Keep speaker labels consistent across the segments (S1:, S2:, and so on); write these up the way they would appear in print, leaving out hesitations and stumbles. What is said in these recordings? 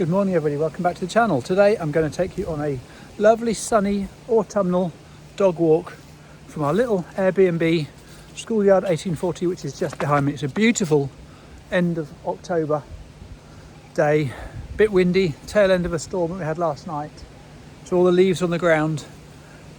S1: Good morning everybody, welcome back to the channel. Today I'm going to take you on a lovely sunny autumnal dog walk from our little Airbnb schoolyard 1840, which is just behind me. It's a beautiful end of October day, bit windy, tail end of a storm that we had last night. So all the leaves on the ground,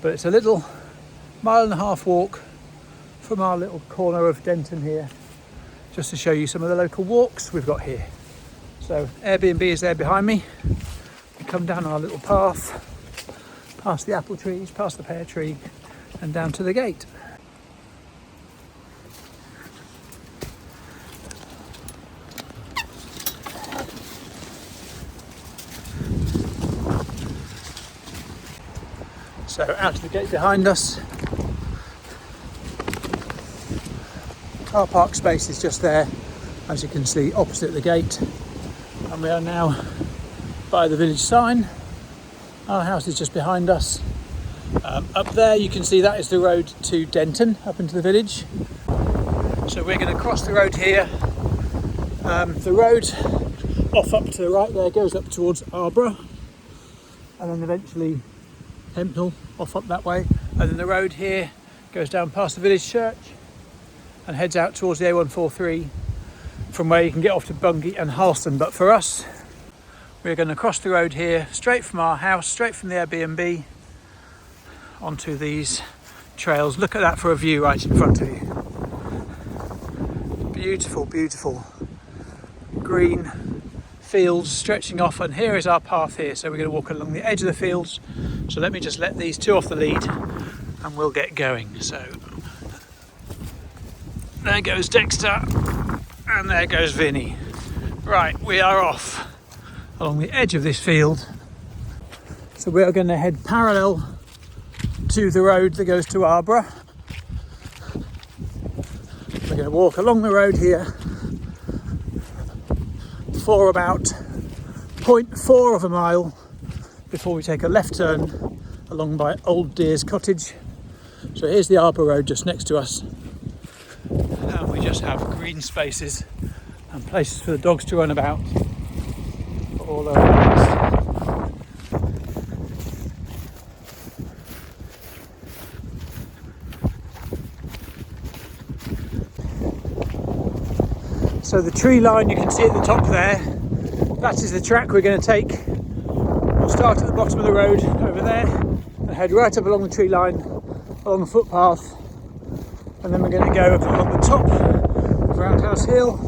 S1: but it's a little 1.5 mile walk from our little corner of Denton here, just to show you some of the local walks we've got here. So Airbnb is there behind me. We come down our little path, past the apple trees, past the pear tree, and down to the gate. So out to the gate behind us. Car park space is just there, as you can see, opposite the gate. And we are now by the village sign. Our house is just behind us. Up there you can see that is the road to Denton, up into the village. So we're going to cross the road here. The road off up to the right there goes up towards Arborough, and then eventually Hemphill off up that way. And then the road here goes down past the village church and heads out towards the A143, from where you can get off to Bungay and Harleston. But for us, we're going to cross the road here, straight from our house, straight from the Airbnb, onto these trails. Look at that for a view right in front of you. Beautiful, beautiful green fields stretching off, and here is our path here. So we're going to walk along the edge of the fields. So let me just let these two off the lead and we'll get going. So there goes Dexter. And there goes Vinny. Right, we are off along the edge of this field. So we are going to head parallel to the road that goes to Arborough. We're going to walk along the road here for about 0.4 of a mile before we take a left turn along by Old Deer's cottage. So here's the Arborough Road just next to us. And we just have green spaces and places for the dogs to run about all over the place. So the tree line you can see at the top there, that is the track we're going to take. We'll start at the bottom of the road over there and head right up along the tree line, along the footpath. And then we're going to go up along the top of Roundhouse Hill,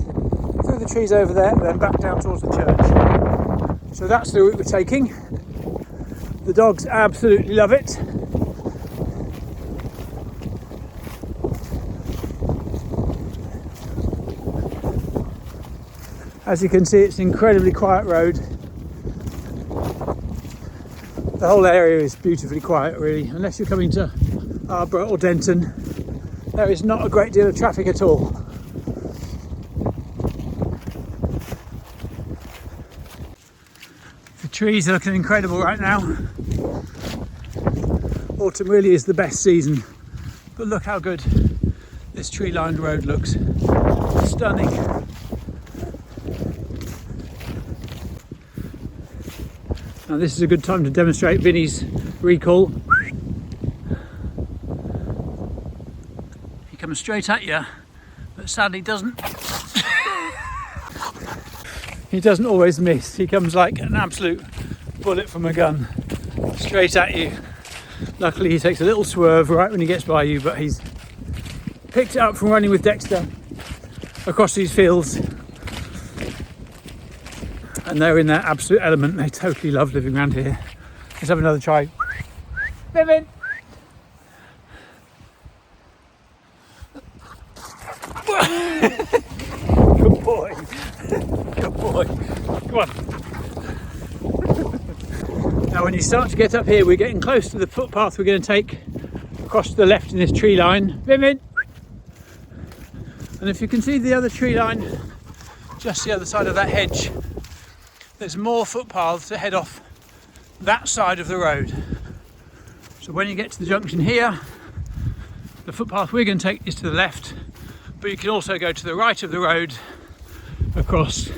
S1: through the trees over there, and then back down towards the church. So that's the route we're taking. The dogs absolutely love it. As you can see, it's an incredibly quiet road. The whole area is beautifully quiet, really, unless you're coming to Arborough or Denton. There is not a great deal of traffic at all. The trees are looking incredible right now. Autumn really is the best season, but look how good this tree-lined road looks. Stunning. Now this is a good time to demonstrate Vinny's recall. Comes straight at you, but sadly doesn't. He doesn't always miss. He comes like an absolute bullet from a gun, straight at you. Luckily he takes a little swerve right when he gets by you, but he's picked it up from running with Dexter across these fields, and they're in their absolute element. They totally love living around here. Let's have another try. Vivian! Good boy. Good boy. Come on. Now when you start to get up here, we're getting close to the footpath we're going to take across to the left in this tree line. Vivian! And if you can see the other tree line just the other side of that hedge, there's more footpaths to head off that side of the road. So when you get to the junction here, the footpath we're going to take is to the left, but you can also go to the right of the road across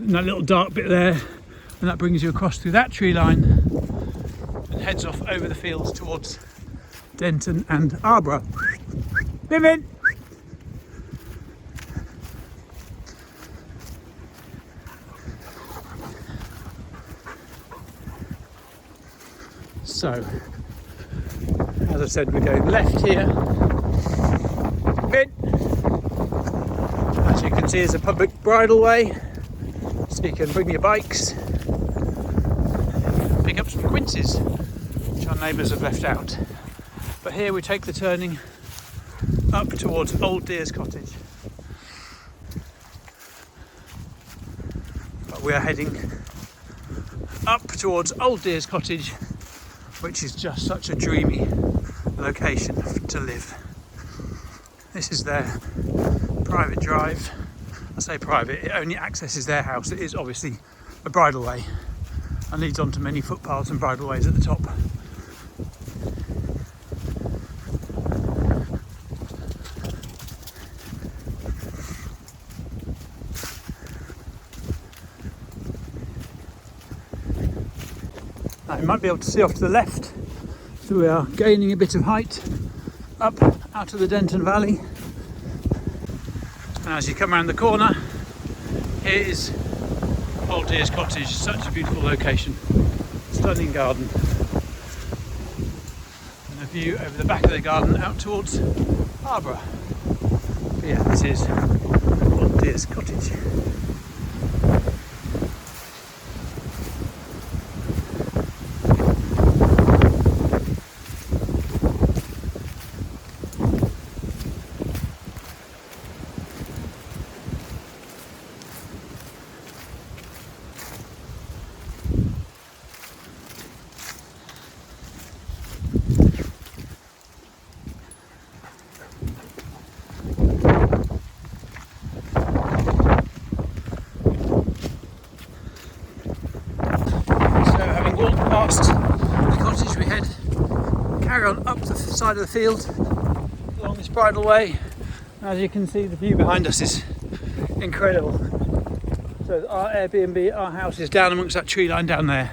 S1: that little dark bit there and that brings you across through that tree line and heads off over the fields towards Denton and Arborough. Vivian! So, as I said, we're going left here. As you can see, there's a public bridleway, so you can bring your bikes, pick up some quinces, which our neighbours have left out. But here we take the turning up towards Old Deer's cottage. But we are heading up towards Old Deer's cottage, which is just such a dreamy location to live. This is their private drive. I say private, it only accesses their house. It is obviously a bridleway and leads onto many footpaths and bridleways at the top. Now you might be able to see off to the left, so we are gaining a bit of height up out of the Denton Valley. And as you come around the corner, here is Old Deer's cottage. Such a beautiful location, stunning garden, and a view over the back of the garden out towards Arborough. But yeah, this is Old Deer's cottage. Past the cottage, we carry on up the side of the field along this bridleway. As you can see, the view behind us is incredible. So our Airbnb, our house, is down amongst that tree line down there,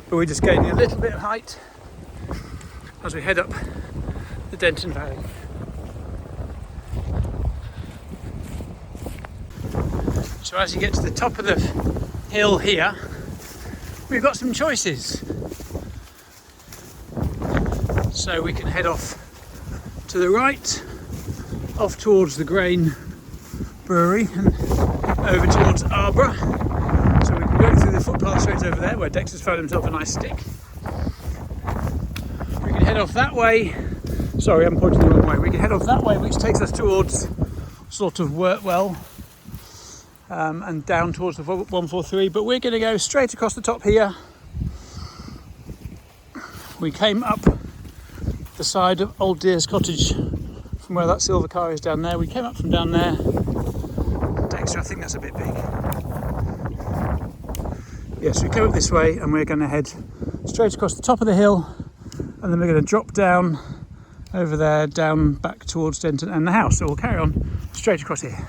S1: but we're just gaining a little bit of height as we head up the Denton Valley. So as you get to the top of the hill here, we've got some choices. So we can head off to the right, off towards the Grain Brewery and over towards Arborough. So we can go through the footpath straight over there where Dexter's found himself a nice stick. We can head off that way. Sorry, I'm pointing the wrong way. We can head off that way, which takes us towards sort of Workwell and down towards the 143. But we're going to go straight across the top here. We came up the side of Old Deer's cottage from where that silver car is down there. We came up from down there. Dexter, I think that's a bit big. Yes, we go up this way and we're going to head straight across the top of the hill, and then we're going to drop down over there, down back towards Denton and the house. So we'll carry on straight across here.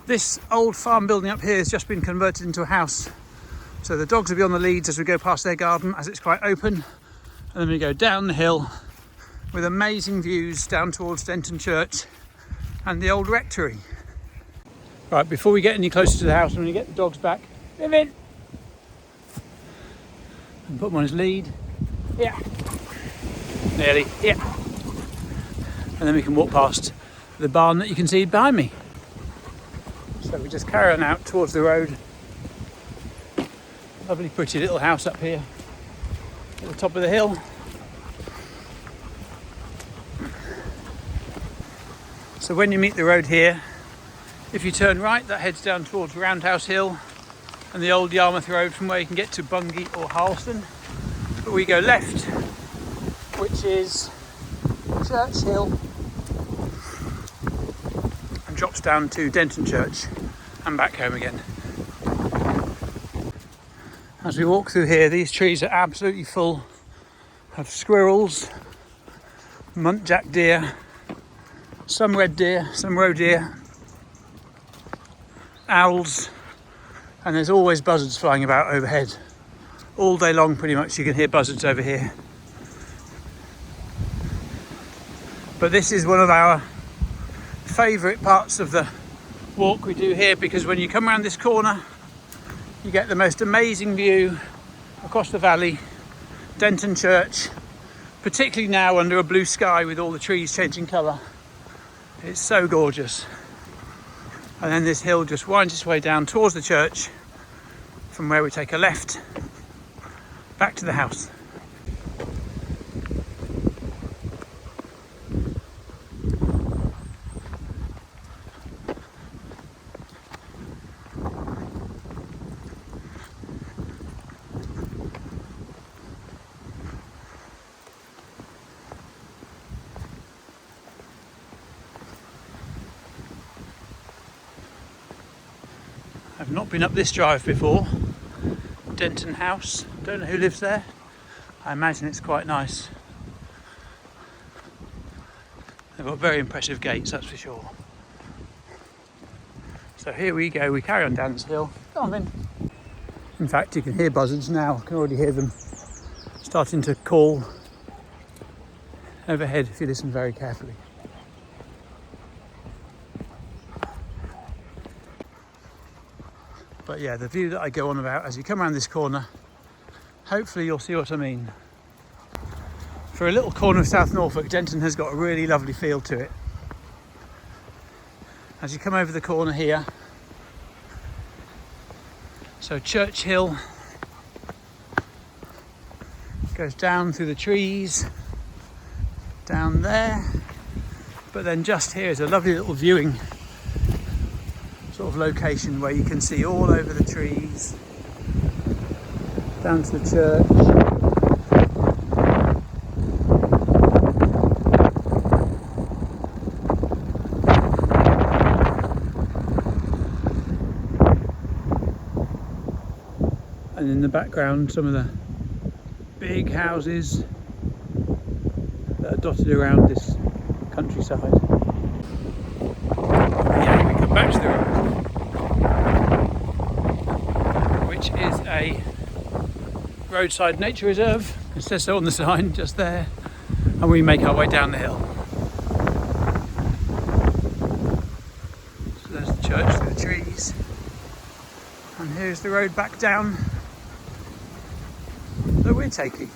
S1: This old farm building up here has just been converted into a house. So the dogs will be on the leads as we go past their garden, as it's quite open. And then we go down the hill with amazing views down towards Denton Church and the old rectory. Right, before we get any closer to the house, I'm going to get the dogs back. Vivian! And put them on his lead. Yeah. Nearly. Yeah. And then we can walk past the barn that you can see behind me. So we just carry on out towards the road. Lovely pretty little house up here at the top of the hill. So when you meet the road here, if you turn right, that heads down towards Roundhouse Hill and the old Yarmouth Road, from where you can get to Bungay or Harleston. But we go left, which is Church Hill, drops down to Denton Church and back home again. As we walk through here, these trees are absolutely full of squirrels, muntjac deer, some red deer, some roe deer, owls, and there's always buzzards flying about overhead. All day long pretty much you can hear buzzards over here. But this is one of our favourite parts of the walk we do here, because when you come around this corner you get the most amazing view across the valley, Denton Church, particularly now under a blue sky with all the trees changing colour. It's so gorgeous. And then this hill just winds its way down towards the church, from where we take a left back to the house. I've not been up this drive before. Denton House, don't know who lives there. I imagine it's quite nice. They've got very impressive gates, that's for sure. So here we go, we carry on down this hill. Come on then. In fact, you can hear buzzards now. I can already hear them starting to call overhead if you listen very carefully. But yeah, the view that I go on about as you come around this corner, hopefully you'll see what I mean. For a little corner of South Norfolk, Denton has got a really lovely feel to it. As you come over the corner here, so Church Hill goes down through the trees, down there, but then just here is a lovely little viewing sort of location where you can see all over the trees, down to the church. And in the background, some of the big houses that are dotted around this countryside. Yeah, we come back to the road, which is a roadside nature reserve. It says so on the sign just there, and we make our way down the hill. So there's the church through the trees, and here's the road back down that we're taking.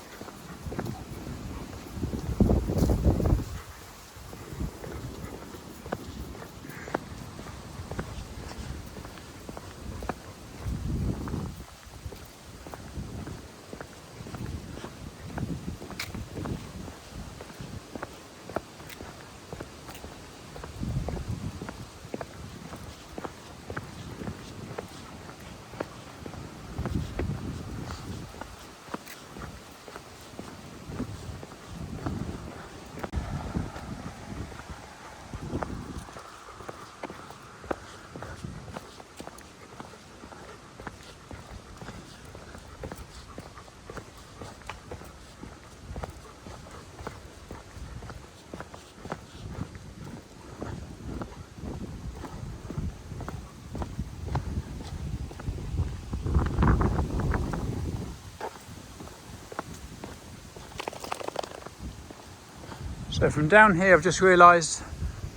S1: So from down here, I've just realised,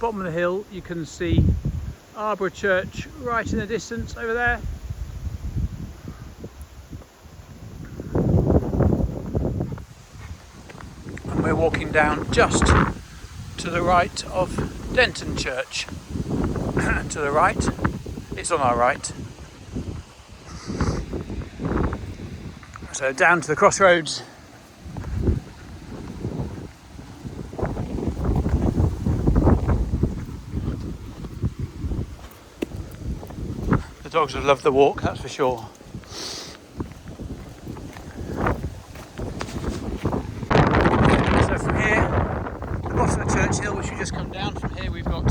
S1: bottom of the hill, you can see Arbor Church right in the distance over there. And we're walking down just to the right of Denton Church. To the right, it's on our right. So down to the crossroads. The dogs have loved the walk, that's for sure. So from here, the bottom of Church Hill, which we just come down From here we've got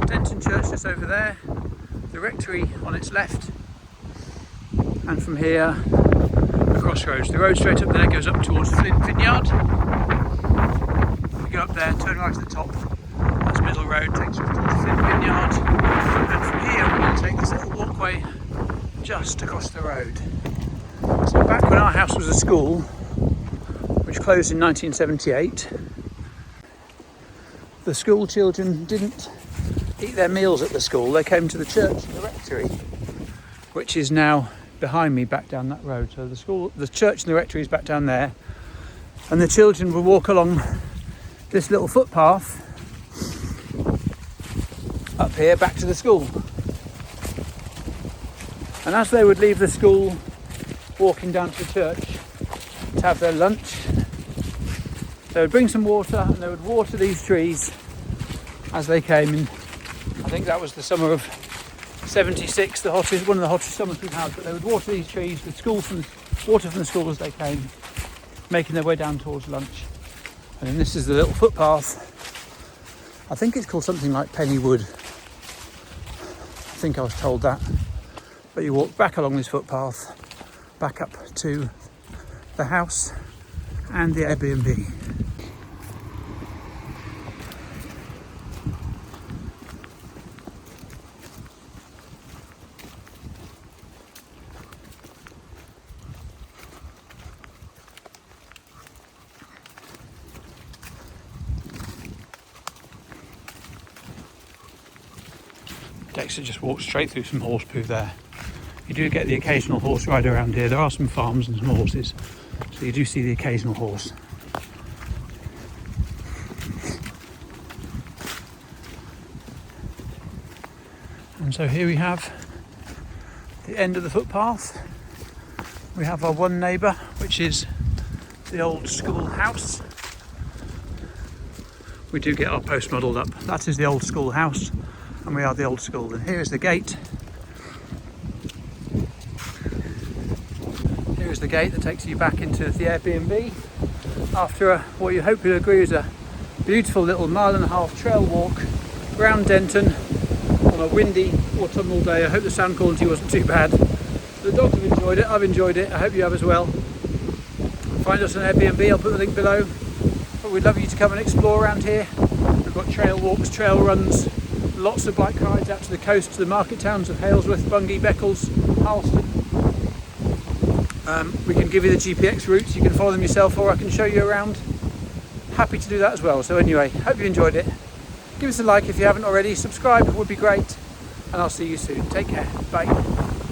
S1: Denton Church just over there, the rectory on its left, and from here the crossroads. The road straight up there goes up towards Flint Vineyard. You go up there, turn right at the top, that's Middle Road, takes you towards Flint Vineyard, and from here we're going to take this little walkway just across the road. So back when our house was a school, which closed in 1978, the school children didn't eat their meals at the school, they came to the church and the rectory, which is now behind me back down that road. So the church and the rectory is back down there, and the children would walk along this little footpath up here back to the school. And as they would leave the school, walking down to the church to have their lunch, they would bring some water and they would water these trees as they came in. I think that was the summer of 76, one of the hottest summers we've had, but they would water these trees with water from the school as they came, making their way down towards lunch. And then this is the little footpath. I think it's called something like Pennywood. I think I was told that. But you walk back along this footpath, back up to the house and the Airbnb. Dexter just walked straight through some horse poo there. You do get the occasional horse rider around here. There are some farms and some horses, so you do see the occasional horse. And so here we have the end of the footpath. We have our one neighbour, which is the old school house. We do get our post modelled up. That is the old school house, and we are the old school. And here is the gate. Here is the gate that takes you back into the Airbnb after what you hope you'll agree is a beautiful little 1.5-mile trail walk around Denton on a windy autumnal day. I hope the sound quality wasn't too bad. The dogs have enjoyed it, I've enjoyed it, I hope you have as well. Find us on Airbnb, I'll put the link below. But we'd love you to come and explore around here. We've got trail walks, trail runs, lots of bike rides out to the coast, to the market towns of Halesworth, Bungay, Beccles, Harleston. We can give you the GPX routes, you can follow them yourself, or I can show you around. Happy to do that as well. So anyway, hope you enjoyed it. Give us a like if you haven't already, subscribe would be great, and I'll see you soon. Take care, bye.